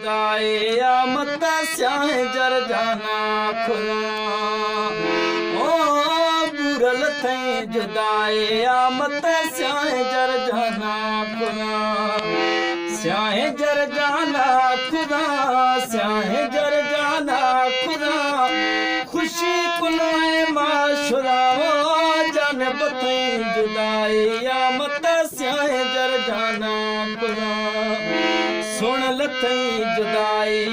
दाया मत स्याहे जर जाना खुदा ओ बुरल थई जुदाया मत स्याहे जर जाना खुदा स्याहे जर जाना खुदा स्याहे जर जाना खुदा खुशी कुनाए माशुरा जान बथई जुदाया मत स्याहे जर जाना खुदा सुन लथई जुदाई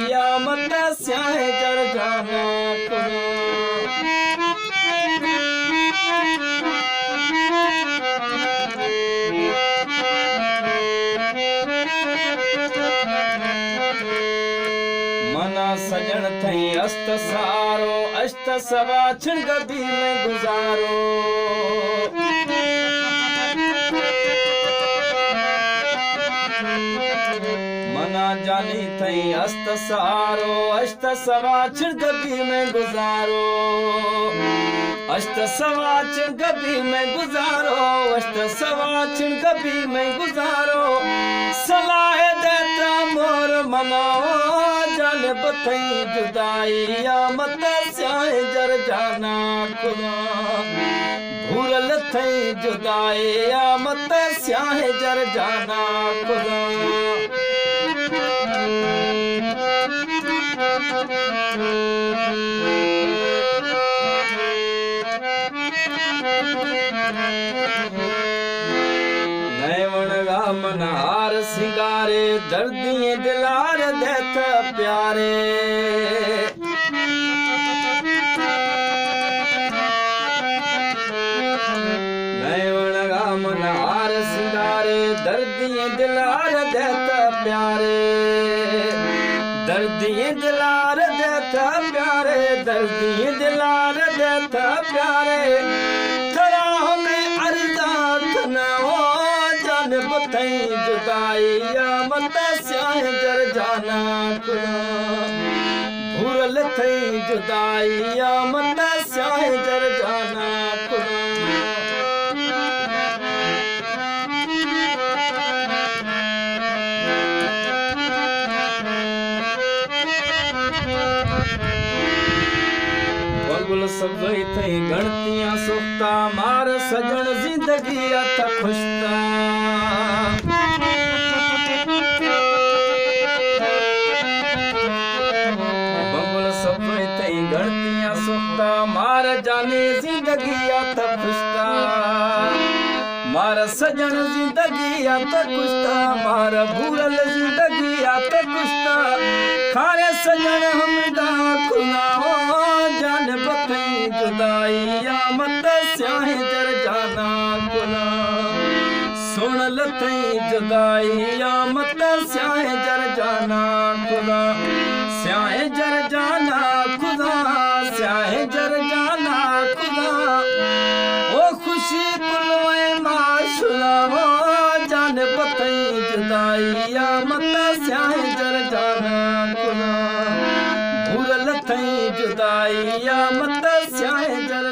मत स्याहे जर जाना खुदा मना सजन थई अस्त सारो अष्ट सवा छिण गदी में गुजारो मना जानी थई अस्त सारो अष्ट सवा छिण गदी में गुजारो अष्ट सवा छिण गदी में गुजारो अष्ट सवा छिण गदी में गुजारो सलाह देता मोर मनाओ जान बथई जुदाई मत स्याहे जर जाना खुदा भूरल थई जुदाई मत स्याहे जर जाना खुदा नैवणगा मनहार सिंगारे दर्दिए दिलार देथ प्यारे नैवणगा मनहार सिंगारे दर्दिए दिलार देथ प्यारे दर्दिए दिलार देथ प्यारे दर्दिए दिलार देथ प्यारे खरा हमें अर्जात न हो जान बथई जुदाई मत स्याहे जर जाना खुदा भूरल थई जुदाई मत स्याहे जर जाना खुदा बगुल सभई थई गणतियां सुख्ता मार सजन जिंदगी अथ खुशता बगुल सभई थई गणतियां सुख्ता मार जाने जिंदगी अथ खुशता मार सजन जिंदगी अथ खुशता मार भूरल जिंदगी अथ खुशता खारे सजन हमदा खुदा जान बथई जुदाई मत स्याहे जर जाना खुदा सुन लथई जुदाई मत स्याहे जर जाना खुदा स्याहे जर जाना खुदा स्याहे जर जाना खुदा ओ खुशी कुलवे माशुला जान बथई जुदाई मत स्याहे जर जाना खुदा भूरल थई जुदाई मत स्याहे जर